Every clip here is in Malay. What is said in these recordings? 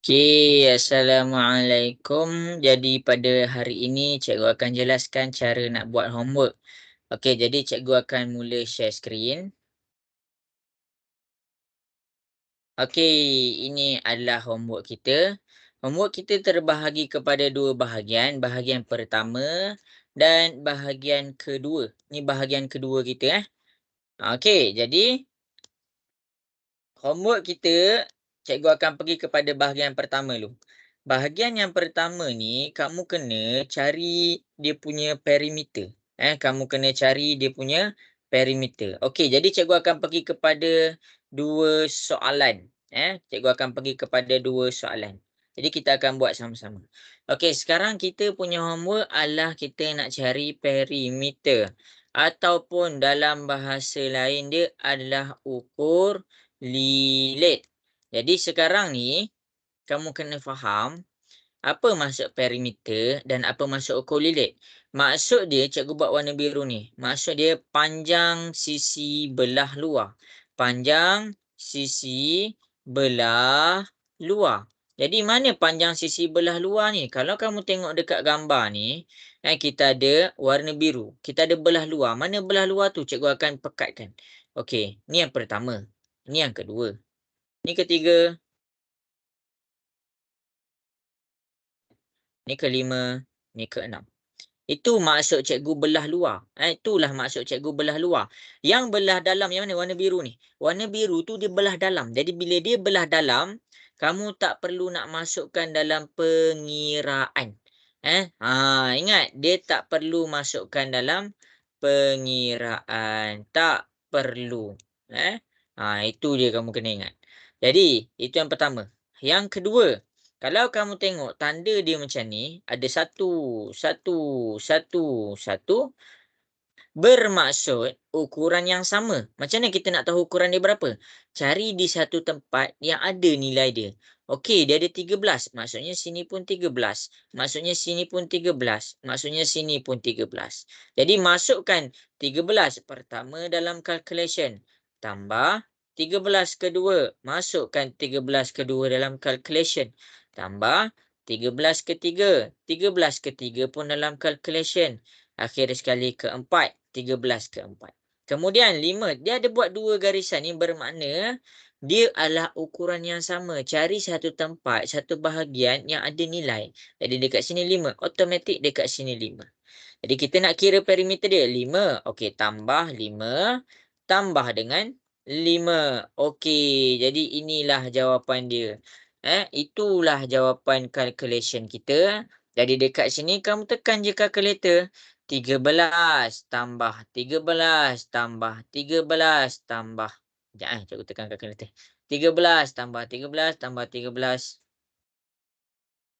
Okey, Assalamualaikum. Jadi pada hari ini cikgu akan jelaskan cara nak buat homework. Okey, jadi cikgu akan mula share skrin. Okey, ini adalah homework kita. Homework kita terbahagi kepada dua bahagian. Bahagian pertama dan bahagian kedua. Ni bahagian kedua kita. Okey, jadi homework kita, cikgu akan pergi kepada bahagian pertama dulu. Bahagian yang pertama ni, kamu kena cari dia punya perimeter. Kamu kena cari dia punya perimeter. Okey, jadi cikgu akan pergi kepada dua soalan. Cikgu akan pergi kepada dua soalan. Jadi kita akan buat sama-sama. Okey, sekarang kita punya homework adalah kita nak cari perimeter. Ataupun dalam bahasa lain dia adalah ukur lilit. Jadi sekarang ni, kamu kena faham apa maksud perimeter dan apa maksud ukur lilit. Maksud dia, cikgu buat warna biru ni. Maksud dia panjang sisi belah luar. Panjang sisi belah luar. Jadi mana panjang sisi belah luar ni? Kalau kamu tengok dekat gambar ni, kita ada warna biru. Kita ada belah luar. Mana belah luar tu? Cikgu akan pekatkan. Okey, ni yang pertama. Ni yang kedua. Ni ketiga, ni kelima, ni keenam. Itu maksud cikgu belah luar. Itulah maksud cikgu belah luar. Yang belah dalam yang mana? Warna biru ni. Warna biru tu dia belah dalam. Jadi bila dia belah dalam, kamu tak perlu nak masukkan dalam pengiraan. Ingat, dia tak perlu masukkan dalam pengiraan. Tak perlu. Itu dia kamu kena ingat. Jadi, itu yang pertama. Yang kedua, kalau kamu tengok tanda dia macam ni, ada satu, satu, satu, satu, bermaksud ukuran yang sama. Macam mana kita nak tahu ukuran dia berapa? Cari di satu tempat yang ada nilai dia. Okey, dia ada 13. Maksudnya sini pun 13. Maksudnya sini pun 13. Maksudnya sini pun 13. Jadi masukkan 13 pertama dalam calculation. Tambah 13 kedua. Masukkan 13 kedua dalam calculation. Tambah 13 ketiga. 13 ketiga pun dalam calculation. Akhir sekali keempat. 13 keempat. Kemudian 5. Dia ada buat dua garisan ni bermakna dia adalah ukuran yang sama. Cari satu tempat, satu bahagian yang ada nilai. Jadi dekat sini 5. Automatik dekat sini 5. Jadi kita nak kira perimeter dia. 5. Okey, tambah 5. Tambah dengan 5. Okey, jadi inilah jawapan dia. Itulah jawapan calculation kita. Jadi dekat sini kamu tekan je calculator. 13 tambah 13 tambah 13 tambah. Sekejap cikgu tekan kalkulator. 13 tambah 13 tambah 13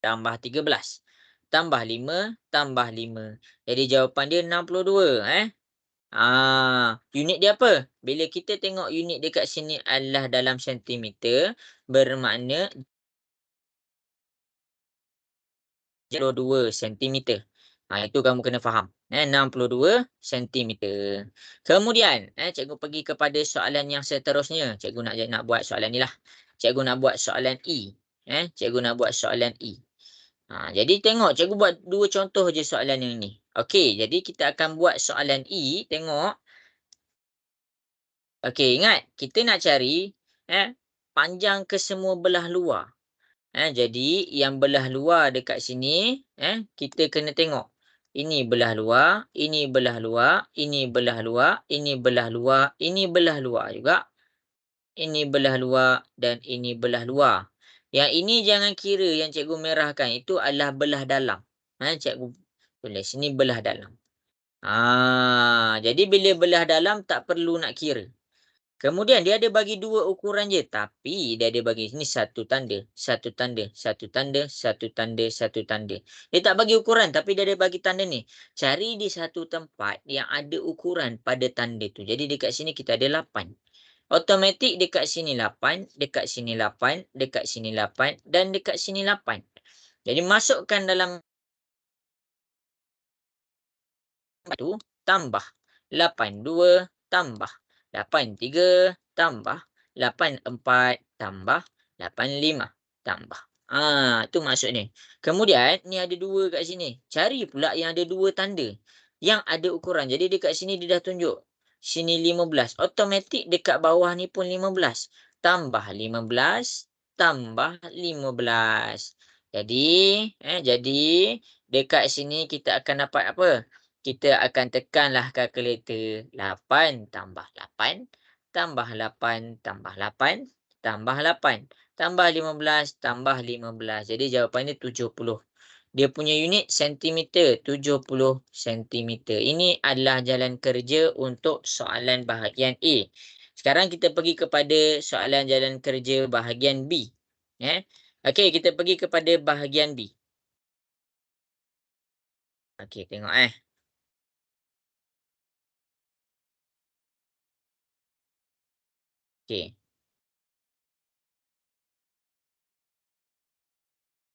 tambah 13 tambah 5 tambah 5. Jadi jawapan dia 62 unit dia apa? Bila kita tengok unit dekat sini adalah dalam sentimeter, bermakna 62 sentimeter. Itu kamu kena faham. 62 sentimeter. Kemudian, cikgu pergi kepada soalan yang seterusnya. Cikgu nak buat soalan ni lah. Cikgu nak buat soalan E. Cikgu nak buat soalan E. Jadi tengok, cikgu buat dua contoh je soalan yang ni. Okey, jadi kita akan buat soalan E. Tengok. Okey, ingat. Kita nak cari panjang kesemua belah luar. Jadi yang belah luar dekat sini, kita kena tengok. Ini belah luar, ini belah luar, ini belah luar, ini belah luar, ini belah luar juga. Ini belah luar dan ini belah luar. Yang ini jangan kira yang cikgu merahkan. Itu adalah belah dalam. Cikgu tulis sini belah dalam. Jadi bila belah dalam tak perlu nak kira. Kemudian dia ada bagi dua ukuran je. Tapi dia ada bagi ni satu tanda. Satu tanda. Satu tanda. Satu tanda. Satu tanda. Dia tak bagi ukuran. Tapi dia ada bagi tanda ni. Cari di satu tempat yang ada ukuran pada tanda tu. Jadi dekat sini kita ada 8. Automatik dekat sini 8. Dekat sini 8. Dekat sini 8. Dan dekat sini 8. Jadi masukkan dalam tu tambah 82 tambah 83 tambah 84 tambah 85 tambah. Tu maksudnya. Kemudian ni ada 2 kat sini. Cari pula yang ada 2 tanda yang ada ukuran. Jadi dekat sini dia dah tunjuk. Sini 15. Automatik dekat bawah ni pun 15. Tambah 15 tambah 15. Jadi dekat sini kita akan dapat apa? Kita akan tekanlah kalkulator. 8 tambah 8 tambah 8 tambah 8 tambah 8 tambah 15 tambah 15. Jadi jawapannya 70. Dia punya unit sentimeter, 70 sentimeter. Ini adalah jalan kerja untuk soalan bahagian A. Sekarang kita pergi kepada soalan jalan kerja bahagian B. Okey, kita pergi kepada bahagian B. Okey, tengok Okey.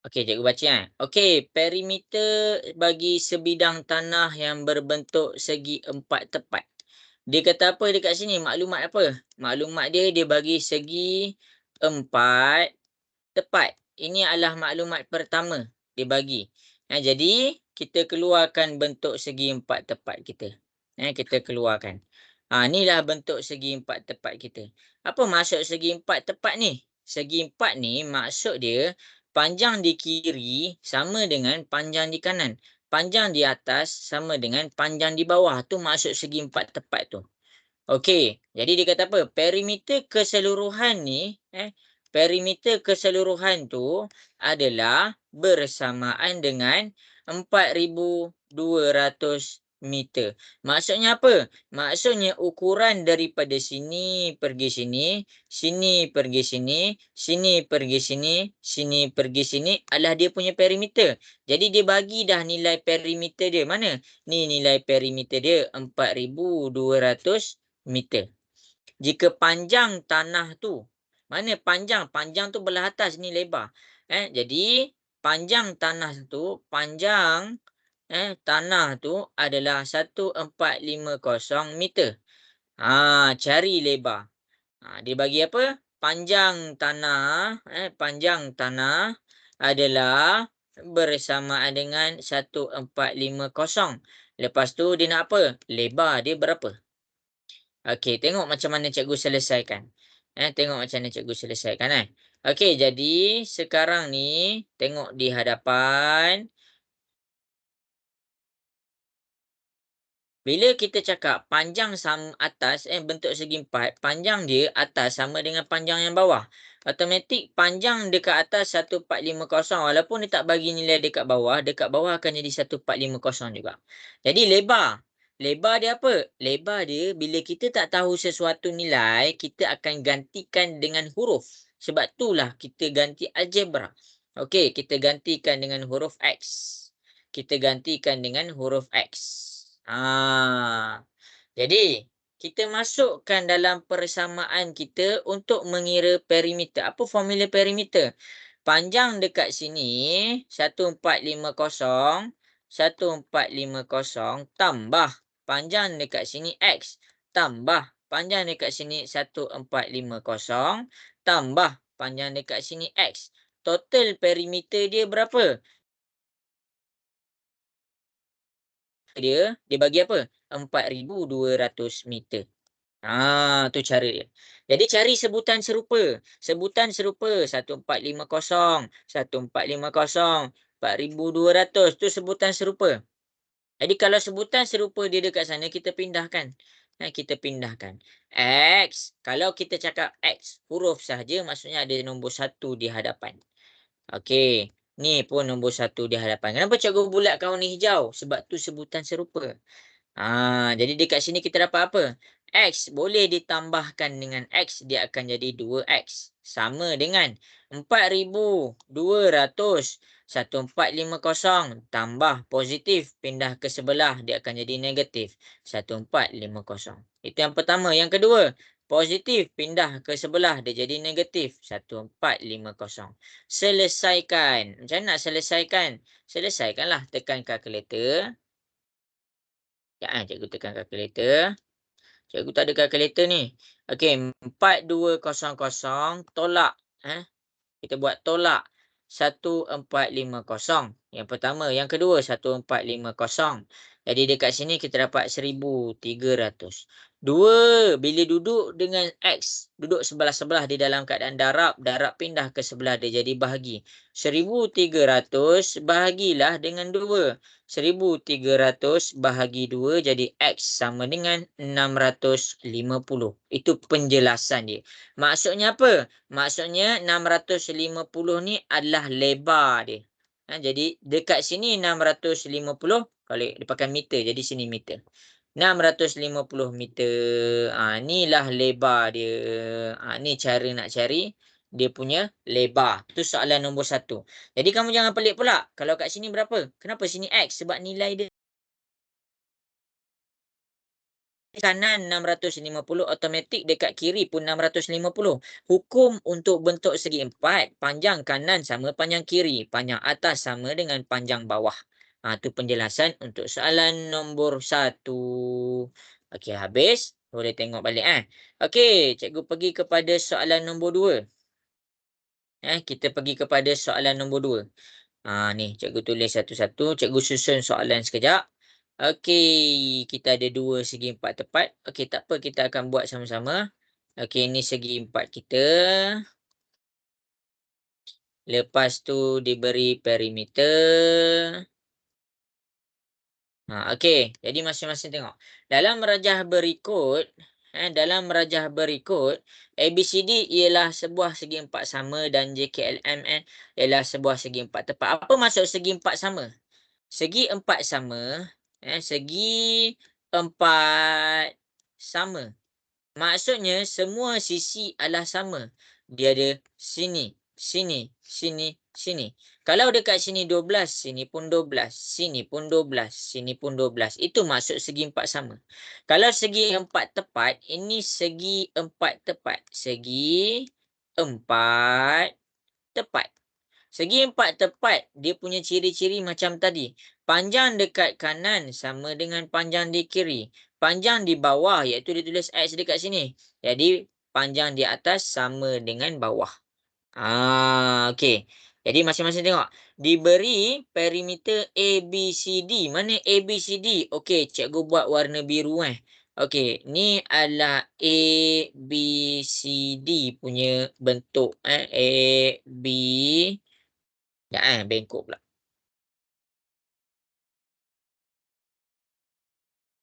Okey, cikgu baca Okey, perimeter bagi sebidang tanah yang berbentuk segi empat tepat. Dia kata apa dekat sini? Maklumat apa? Maklumat dia bagi segi empat tepat. Ini adalah maklumat pertama dia bagi. Jadi kita keluarkan bentuk segi empat tepat kita. Kita keluarkan. Inilah bentuk segi empat tepat kita. Apa maksud segi empat tepat ni? Segi empat ni maksud dia panjang di kiri sama dengan panjang di kanan. Panjang di atas sama dengan panjang di bawah. Tu maksud segi empat tepat tu. Okey, jadi dia kata apa? Perimeter keseluruhan ni, perimeter keseluruhan tu adalah bersamaan dengan 4,200 meter. Maksudnya apa? Maksudnya ukuran daripada sini pergi sini, sini pergi sini, sini pergi sini, sini pergi sini adalah dia punya perimeter. Jadi dia bagi dah nilai perimeter dia. Mana? Ni nilai perimeter dia 4,200 meter. Jika panjang tanah tu, mana panjang? Panjang tu belah atas, ni lebar. Jadi panjang tanah tu, tanah tu adalah 1450 meter. Cari lebar. Dia bagi apa? Panjang tanah adalah bersamaan dengan 1450. Lepas tu dia nak apa? Lebar dia berapa? Okey, tengok macam mana cikgu selesaikan. Tengok macam mana cikgu selesaikan Okey, jadi sekarang ni tengok di hadapan. Bila kita cakap panjang atas bentuk segi empat, panjang dia atas sama dengan panjang yang bawah. Automatik panjang dekat atas 1450 walaupun dia tak bagi nilai dekat bawah akan jadi 1450 juga. Jadi lebar. Lebar dia apa? Lebar dia bila kita tak tahu sesuatu nilai, kita akan gantikan dengan huruf. Sebab itulah kita ganti algebra. Okey, kita gantikan dengan huruf X. Kita gantikan dengan huruf X. Jadi kita masukkan dalam persamaan kita untuk mengira perimeter. Apa formula perimeter? Panjang dekat sini 1450, 1450 tambah panjang dekat sini X tambah panjang dekat sini 1450 tambah panjang dekat sini X. Total perimeter dia berapa? Dia bagi apa? 4,200 meter. Tu cara dia. Jadi cari sebutan serupa. Sebutan serupa 1450, 1450, 4,200 tu sebutan serupa. Jadi kalau sebutan serupa dia dekat sana kita pindahkan. Kita pindahkan. X, kalau kita cakap X huruf sahaja maksudnya ada nombor 1 di hadapan. Okey, ni pun nombor 1 di hadapan. Kenapa cikgu bulatkan warna hijau? Sebab tu sebutan serupa. Jadi dekat sini kita dapat apa? X boleh ditambahkan dengan X, dia akan jadi 2X. Sama dengan 4,200. 1450 tambah positif, pindah ke sebelah, dia akan jadi negatif. 1450. Itu yang pertama. Yang kedua, positif, pindah ke sebelah, dia jadi negatif. 1450. Selesaikan. Macam mana nak selesaikan? Selesaikanlah, tekan kalkulator. Cikgu tekan kalkulator. Cikgu tak ada kalkulator ni. Okey, 4200 tolak. Kita buat tolak 1450. Yang pertama. Yang kedua, 1450. Jadi dekat sini kita dapat 1300. Dua, bila duduk dengan X, duduk sebelah-sebelah di dalam keadaan darab, darab pindah ke sebelah dia jadi bahagi. 1300 bahagilah dengan 2. 1300 bahagi 2 jadi X sama dengan 650. Itu penjelasan dia. Maksudnya apa? Maksudnya 650 ni adalah lebar dia. Jadi dekat sini 650, kalau dia pakai meter, jadi sini meter. 650 meter. Inilah lebar dia. Ni cara nak cari dia punya lebar. Tu soalan nombor 1. Jadi kamu jangan pelik pula. Kalau kat sini berapa? Kenapa sini X? Sebab nilai dia kanan 650, automatik dekat kiri pun 650. Hukum untuk bentuk segi empat, panjang kanan sama panjang kiri, panjang atas sama dengan panjang bawah. Itu penjelasan untuk soalan nombor 1. Okey, habis. Boleh tengok balik. Okey, cikgu pergi kepada soalan nombor 2. Kita pergi kepada soalan nombor 2. Ni cikgu tulis satu-satu. Cikgu susun soalan sekejap. Okey, kita ada 2 segi 4 tepat. Okey, tak apa, kita akan buat sama-sama. Okey, ini segi 4 kita. Lepas tu diberi perimeter. Okey, jadi masing-masing tengok. Dalam rajah berikut, ABCD ialah sebuah segi 4 sama dan JKLM ialah sebuah segi 4 tepat. Apa maksud segi 4 sama? Segi 4 sama, segi 4 sama. Maksudnya semua sisi adalah sama. Dia ada sini, sini, sini, sini. Kalau dekat sini 12, sini pun 12, sini pun 12, sini pun 12. Itu maksud segi 4 sama. Kalau segi 4 tepat, ini segi 4 tepat. Segi 4 tepat. Segi 4 tepat, dia punya ciri-ciri macam tadi. Panjang dekat kanan sama dengan panjang di kiri. Panjang di bawah, iaitu ditulis X dekat sini. Jadi, panjang di atas sama dengan bawah. Okey. Jadi, masing-masing tengok. Diberi perimeter ABCD. Mana ABCD? Okey, cikgu buat warna biru. Okey, ni adalah ABCD punya bentuk. AB. Bengkok pula.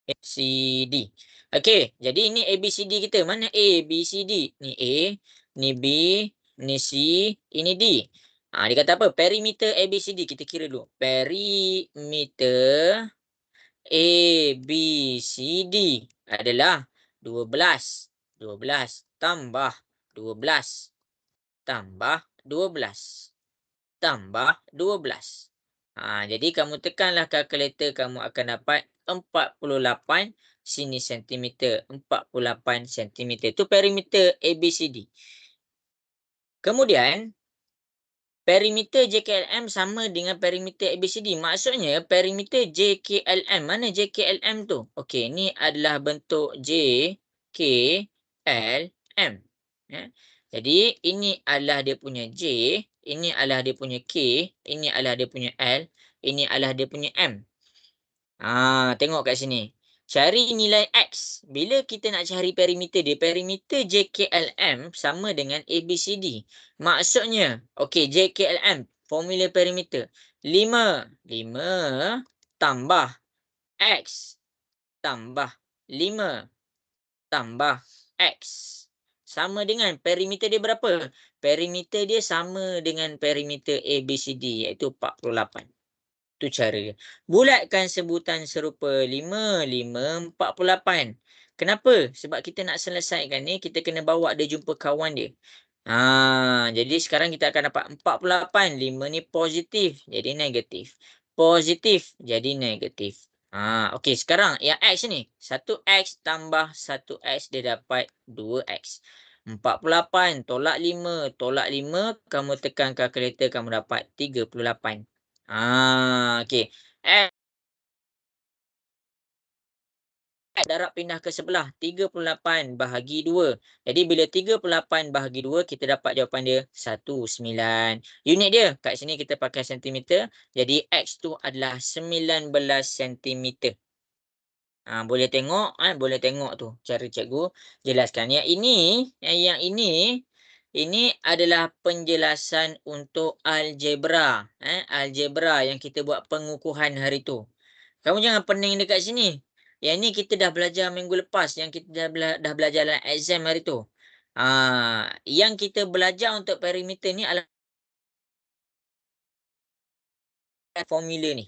ABCD. Okey, jadi ini ABCD kita. Mana A, B, C, D? Ni A, ni B, ni C, ini D. Dia kata apa? Perimeter ABCD. Kita kira dulu. Perimeter ABCD adalah 12. 12 tambah 12 tambah 12 tambah 12. Jadi kamu tekanlah kalkulator, kamu akan dapat 48 sini sentimeter. 48 sentimeter. Itu perimeter ABCD. Kemudian, perimeter JKLM sama dengan perimeter ABCD. Maksudnya, perimeter JKLM. Mana JKLM tu? Okey, ni adalah bentuk JKLM. Jadi, ini adalah dia punya J. Ini adalah dia punya K. Ini adalah dia punya L. Ini adalah dia punya M. Tengok kat sini. Cari nilai X. Bila kita nak cari perimeter dia, perimeter JKLM sama dengan ABCD. Maksudnya, okey, JKLM, formula perimeter. 5 tambah X tambah 5 tambah X. Sama dengan perimeter dia berapa? Perimeter dia sama dengan perimeter ABCD, iaitu 48. Tu cara dia. Bulatkan sebutan serupa 5, 5, 48. Kenapa? Sebab kita nak selesaikan ni, kita kena bawa dia jumpa kawan dia. Jadi sekarang kita akan dapat 48. 5 ni positif, jadi negatif. Positif, jadi negatif. Okey, sekarang yang X ni. 1X tambah 1X, dia dapat 2X. 48 tolak 5, tolak 5. Kamu tekan kalkulator, kamu dapat 38. Okey. darab pindah ke sebelah. 38 bahagi 2. Jadi bila 38 bahagi 2, kita dapat jawapan dia 19. Unit dia, kat sini kita pakai sentimeter. Jadi X tu adalah 19 sentimeter. Boleh tengok, boleh tengok tu cara cikgu jelaskan. Ini adalah penjelasan untuk algebra. Algebra yang kita buat pengukuhan hari tu. Kamu jangan pening dekat sini. Yang ni kita dah belajar minggu lepas. Yang kita dah belajar dalam exam hari tu. Yang kita belajar untuk perimeter ni adalah formula ni.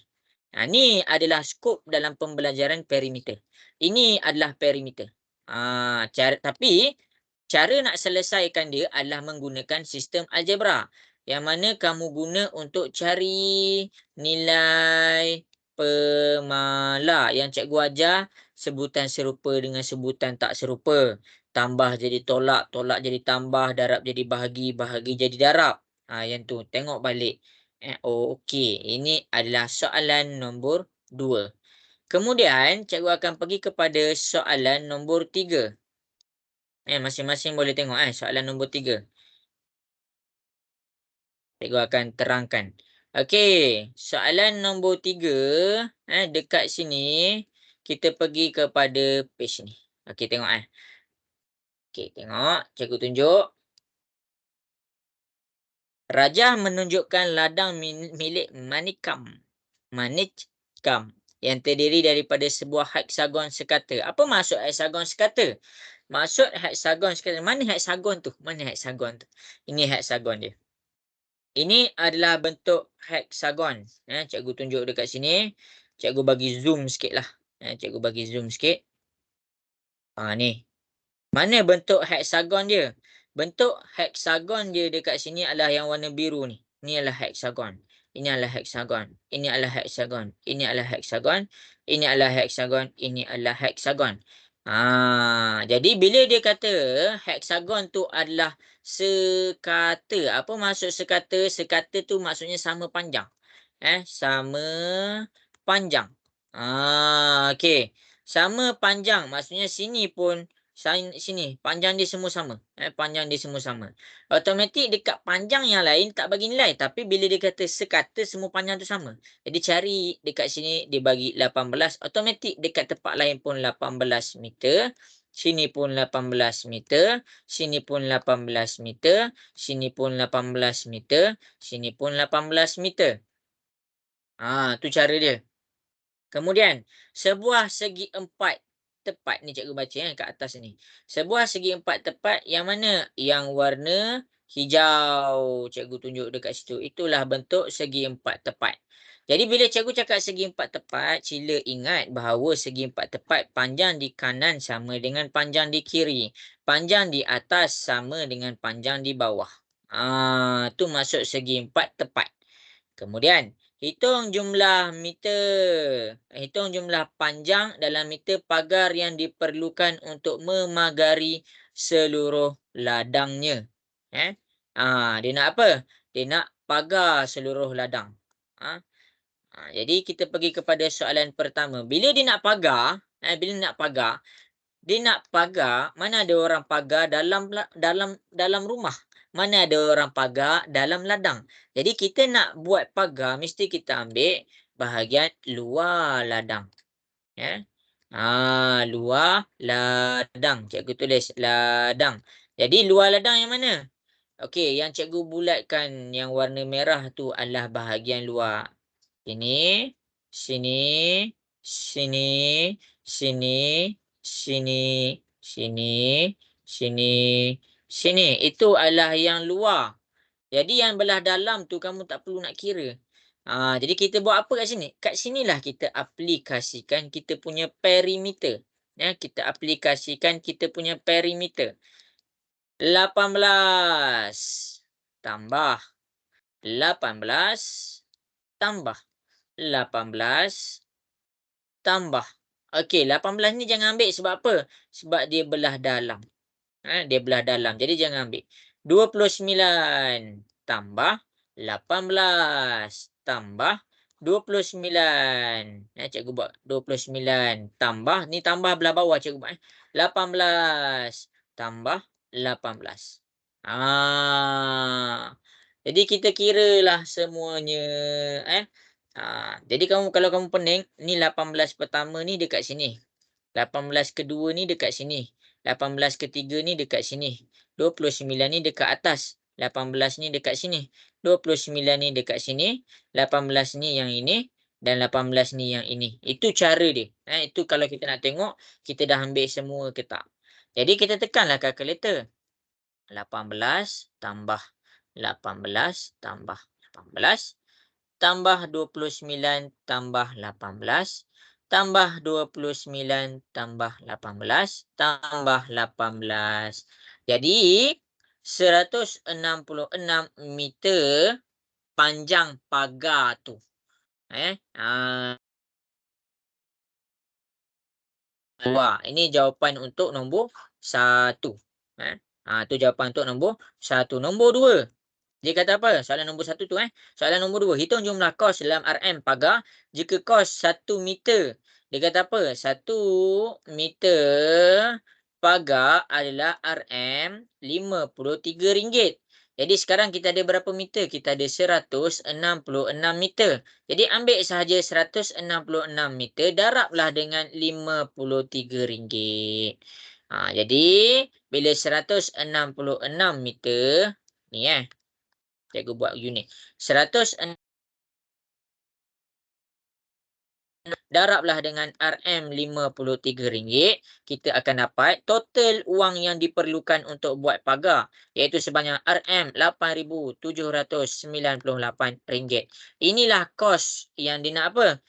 Ni adalah skop dalam pembelajaran perimeter. Ini adalah perimeter. Tapi cara nak selesaikan dia adalah menggunakan sistem algebra. Yang mana kamu guna untuk cari nilai pemala. Yang cikgu ajar sebutan serupa dengan sebutan tak serupa. Tambah jadi tolak, tolak jadi tambah, darab jadi bahagi, bahagi jadi darab. Yang tu, tengok balik. Okey. Ini adalah soalan nombor 2. Kemudian, cikgu akan pergi kepada soalan nombor 3. Masing-masing boleh tengok soalan nombor 3. Cikgu akan terangkan. Okey, soalan nombor 3 dekat sini kita pergi kepada page ni. Okey, tengok Okey, tengok. Cikgu tunjuk. Raja menunjukkan ladang milik Manikam yang terdiri daripada sebuah heksagon sekata. Apa maksud heksagon sekata? Maksud heksagon sekata. Mana heksagon tu? Ini heksagon dia. Ini adalah bentuk heksagon. Cikgu tunjuk dekat sini. Cikgu bagi zoom sikit lah. Cikgu bagi zoom sikit. Ni. Mana bentuk heksagon dia? Bentuk heksagon dia dekat sini adalah yang warna biru ni. Ini adalah heksagon. Ini adalah heksagon. Ini adalah heksagon. Ini adalah heksagon. Ini adalah heksagon. Ini adalah heksagon. Jadi bila dia kata heksagon tu adalah sekata. Apa maksud sekata? Sekata tu maksudnya sama panjang. Sama panjang. Okey. Sama panjang. Maksudnya sini pun sini panjang dia semua sama. Panjang dia semua sama. Automatik dekat panjang yang lain tak bagi nilai, tapi bila dia kata sekata semua panjang tu sama. Jadi cari dekat sini dia bagi 18, automatik dekat tempat lain pun 18 meter. Sini pun 18 meter, sini pun 18 meter, sini pun 18 meter, sini pun 18 meter. Tu cara dia. Kemudian sebuah segi empat tepat ni cikgu baca kat atas ni. Sebuah segi empat tepat yang mana? Yang warna hijau. Cikgu tunjuk dekat situ. Itulah bentuk segi empat tepat. Jadi bila cikgu cakap segi empat tepat, sila ingat bahawa segi empat tepat panjang di kanan sama dengan panjang di kiri. Panjang di atas sama dengan panjang di bawah. Tu maksud segi empat tepat. Kemudian hitung jumlah meter. Hitung jumlah panjang dalam meter pagar yang diperlukan untuk memagari seluruh ladangnya. Dia nak apa? Dia nak pagar seluruh ladang. Jadi kita pergi kepada soalan pertama. Bila dia nak pagar, dia nak pagar, mana ada orang pagar dalam rumah? Mana ada orang pagar dalam ladang? Jadi kita nak buat pagar, mesti kita ambil bahagian luar ladang. Luar ladang. Cikgu tulis ladang. Jadi luar ladang yang mana? Okey, yang cikgu bulatkan yang warna merah tu adalah bahagian luar. Ini, sini, sini, sini, sini, sini, sini, sini. Itu adalah yang luar. Jadi yang belah dalam tu kamu tak perlu nak kira. Jadi kita buat apa kat sini? Kat sinilah kita aplikasikan kita punya perimeter. Kita aplikasikan kita punya perimeter. 18 tambah 18 tambah 18 tambah. Okey, 18 ni jangan ambil sebab apa? Sebab dia belah dalam. Dia belah dalam. Jadi jangan ambil. 29 tambah 18 tambah 29. Cikgu buat 29 tambah, ni tambah belah bawah cikgu buat 18 tambah 18. Jadi kita kiralah semuanya eh. Jadi kalau kamu pening, ni 18 pertama ni dekat sini. 18 kedua ni dekat sini. 18 ketiga ni dekat sini. 29 ni dekat atas. 18 ni dekat sini. 29 ni dekat sini. 18 ni yang ini. Dan 18 ni yang ini. Itu cara dia. Itu kalau kita nak tengok, kita dah ambil semua ke tak. Jadi kita tekanlah kalkulator. 18 tambah 18 tambah 18 tambah 29 tambah 18 tambah 29 tambah 18 tambah 18. Jadi 166 meter panjang pagar tu. Ini jawapan untuk nombor 1. Tu jawapan untuk nombor 1. Nombor 2. Dia kata apa? Soalan nombor 1 tu. Soalan nombor 2. Hitung jumlah kos dalam RM pagar jika kos 1 meter. Dia kata apa? 1 meter pagar adalah RM53. Jadi sekarang kita ada berapa meter? Kita ada 166 meter. Jadi ambil sahaja 166 meter, darablah dengan RM53. Jadi bila 166 meter, ni cikgu buat unit. 106 darablah dengan RM53, kita akan dapat total wang yang diperlukan untuk buat pagar, iaitu sebanyak RM8,798. Inilah kos yang dia nak apa?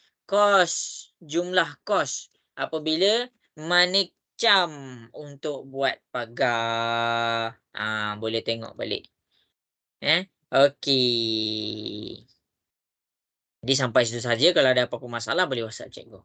Jumlah kos apabila manekcam untuk buat pagar. Boleh tengok balik. Okey. Jadi sampai situ saja. Kalau ada apa-apa masalah boleh WhatsApp cikgu.